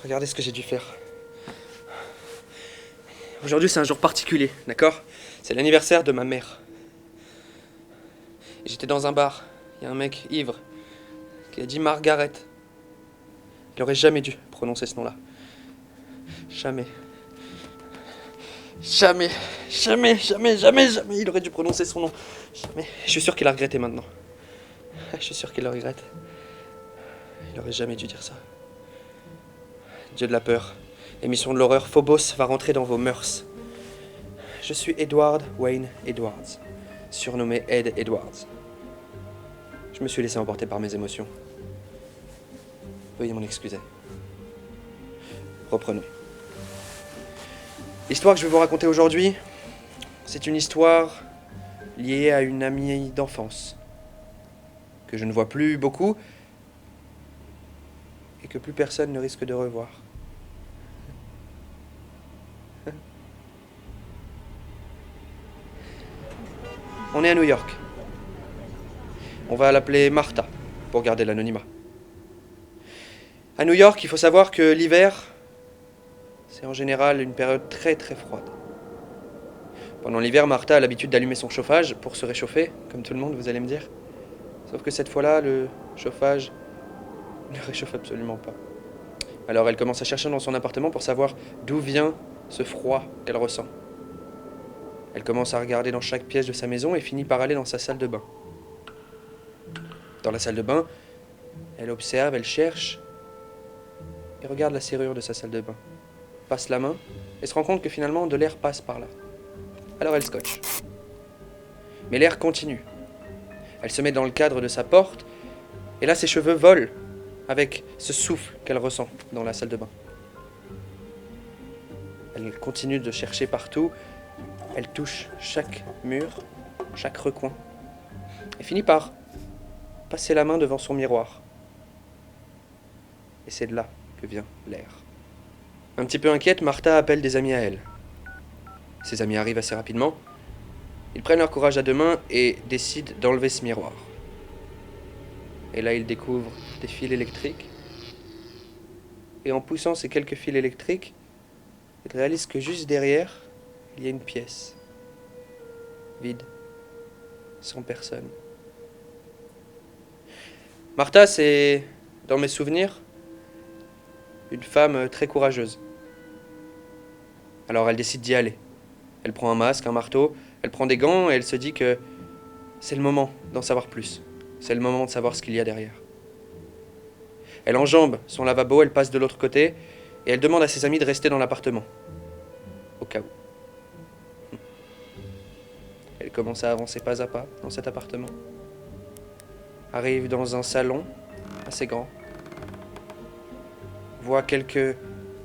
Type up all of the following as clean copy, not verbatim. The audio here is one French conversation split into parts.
Regardez ce que j'ai dû faire. Aujourd'hui, c'est un jour particulier, d'accord? C'est l'anniversaire de ma mère. Et j'étais dans un bar. Il y a un mec ivre qui a dit Margaret. Il aurait jamais dû prononcer ce nom-là. Jamais. Jamais. Jamais, jamais, jamais, jamais il aurait dû prononcer son nom. Jamais. Je suis sûr qu'il a regretté maintenant. Je suis sûr qu'il le regrette. Il aurait jamais dû dire ça. Dieu de la peur. Émission de l'horreur, Phobos va rentrer dans vos mœurs. Je suis Edward Wayne Edwards, surnommé Ed Edwards. Je me suis laissé emporter par mes émotions. Veuillez m'en excuser. Reprenons. L'histoire que je vais vous raconter aujourd'hui, c'est une histoire liée à une amie d'enfance que je ne vois plus beaucoup et que plus personne ne risque de revoir. On est à New York. On va l'appeler Martha, pour garder l'anonymat. À New York, il faut savoir que l'hiver, c'est en général une période très très froide. Pendant l'hiver, Martha a l'habitude d'allumer son chauffage pour se réchauffer, comme tout le monde, vous allez me dire. Sauf que cette fois-là, le chauffage ne réchauffe absolument pas. Alors elle commence à chercher dans son appartement pour savoir d'où vient ce froid qu'elle ressent. Elle commence à regarder dans chaque pièce de sa maison et finit par aller dans sa salle de bain. Dans la salle de bain, elle observe, elle cherche et regarde la serrure de sa salle de bain. Passe la main et se rend compte que finalement de l'air passe par là. Alors elle scotche. Mais l'air continue. Elle se met dans le cadre de sa porte et là ses cheveux volent avec ce souffle qu'elle ressent dans la salle de bain. Elle continue de chercher partout. Elle touche chaque mur, chaque recoin, et finit par passer la main devant son miroir. Et c'est de là que vient l'air. Un petit peu inquiète, Martha appelle des amis à elle. Ses amis arrivent assez rapidement. Ils prennent leur courage à deux mains et décident d'enlever ce miroir. Et là, ils découvrent des fils électriques. Et en poussant ces quelques fils électriques, ils réalisent que juste derrière, il y a une pièce, vide, sans personne. Martha, c'est, dans mes souvenirs, une femme très courageuse. Alors elle décide d'y aller. Elle prend un masque, un marteau, elle prend des gants et elle se dit que c'est le moment d'en savoir plus. C'est le moment de savoir ce qu'il y a derrière. Elle enjambe son lavabo, elle passe de l'autre côté et elle demande à ses amis de rester dans l'appartement, au cas où. Elle commence à avancer pas à pas dans cet appartement. Arrive dans un salon assez grand. Voit quelques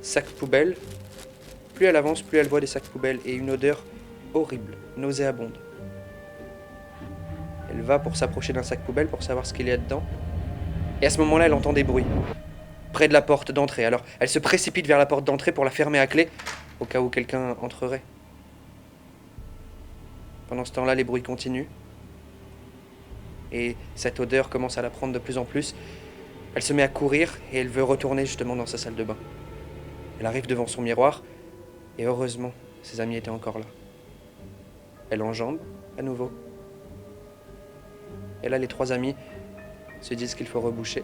sacs poubelles. Plus elle avance, plus elle voit des sacs poubelles et une odeur horrible, nauséabonde. Elle va pour s'approcher d'un sac poubelle pour savoir ce qu'il y a dedans. Et à ce moment-là, elle entend des bruits près de la porte d'entrée. Alors, elle se précipite vers la porte d'entrée pour la fermer à clé, au cas où quelqu'un entrerait. Pendant ce temps-là, les bruits continuent. Et cette odeur commence à la prendre de plus en plus. Elle se met à courir et elle veut retourner justement dans sa salle de bain. Elle arrive devant son miroir et heureusement, ses amis étaient encore là. Elle enjambe à nouveau. Et là, les trois amis se disent qu'il faut reboucher,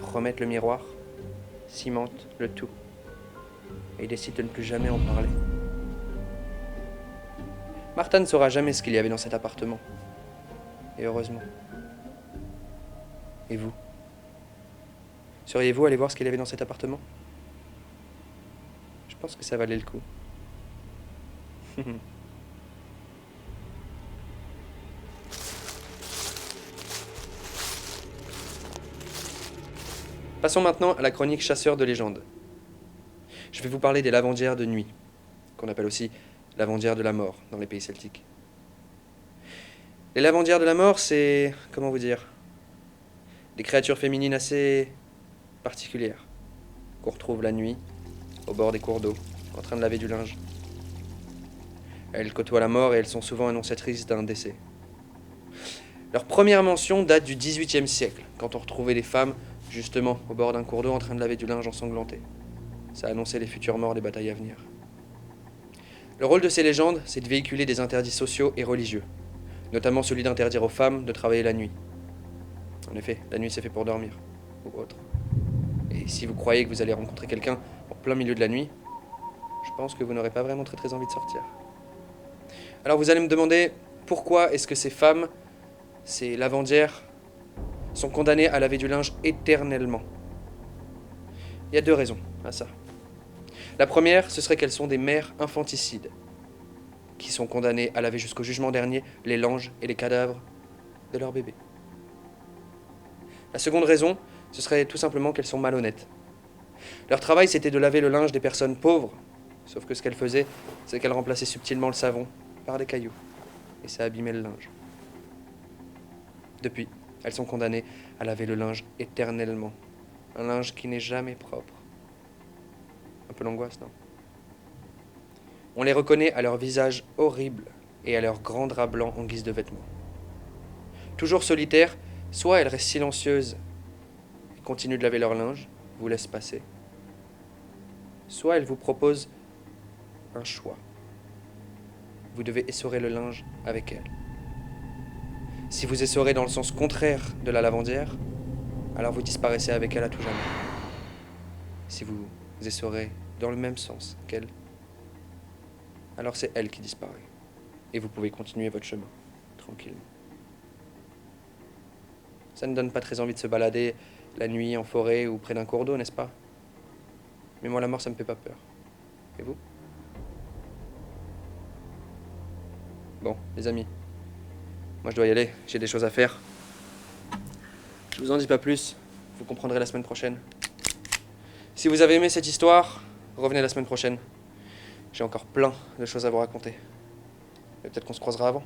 remettre le miroir, cimentent le tout et ils décident de ne plus jamais en parler. Martha ne saura jamais ce qu'il y avait dans cet appartement. Et heureusement. Et vous? Seriez-vous allé voir ce qu'il y avait dans cet appartement? Je pense que ça valait le coup. Passons maintenant à la chronique chasseur de légendes. Je vais vous parler des lavandières de nuit, qu'on appelle aussi lavandières de la mort dans les pays celtiques. Les lavandières de la mort, c'est, comment vous dire, des créatures féminines assez particulières, qu'on retrouve la nuit, au bord des cours d'eau, en train de laver du linge. Elles côtoient la mort et elles sont souvent annonciatrices d'un décès. Leur première mention date du XVIIIe siècle, quand on retrouvait les femmes, justement, au bord d'un cours d'eau en train de laver du linge ensanglanté. Ça annonçait les futurs morts des batailles à venir. Le rôle de ces légendes, c'est de véhiculer des interdits sociaux et religieux, notamment celui d'interdire aux femmes de travailler la nuit. En effet, la nuit c'est fait pour dormir, ou autre. Et si vous croyez que vous allez rencontrer quelqu'un en plein milieu de la nuit, je pense que vous n'aurez pas vraiment très envie de sortir. Alors vous allez me demander, pourquoi est-ce que ces femmes, ces lavandières, sont condamnées à laver du linge éternellement? Il y a deux raisons à ça. La première, ce serait qu'elles sont des mères infanticides, qui sont condamnées à laver jusqu'au jugement dernier les langes et les cadavres de leurs bébés. La seconde raison, ce serait tout simplement qu'elles sont malhonnêtes. Leur travail, c'était de laver le linge des personnes pauvres, sauf que ce qu'elles faisaient, c'est qu'elles remplaçaient subtilement le savon par des cailloux, et ça abîmait le linge. Depuis, elles sont condamnées à laver le linge éternellement, un linge qui n'est jamais propre. Un peu l'angoisse, non? On les reconnaît à leur visage horrible et à leurs grands draps blancs en guise de vêtements. Toujours solitaires, soit elles restent silencieuses et continuent de laver leur linge, vous laissent passer, soit elles vous proposent un choix. Vous devez essorer le linge avec elles. Si vous essorez dans le sens contraire de la lavandière, alors vous disparaissez avec elle à tout jamais. Si vous essorez dans le même sens qu'elle, alors c'est elle qui disparaît. Et vous pouvez continuer votre chemin, tranquillement. Ça ne donne pas très envie de se balader la nuit en forêt ou près d'un cours d'eau, n'est-ce pas? Mais moi, la mort, ça me fait pas peur. Et vous? Bon, les amis, moi je dois y aller, j'ai des choses à faire. Je vous en dis pas plus, vous comprendrez la semaine prochaine. Si vous avez aimé cette histoire, revenez la semaine prochaine. J'ai encore plein de choses à vous raconter. Et peut-être qu'on se croisera avant.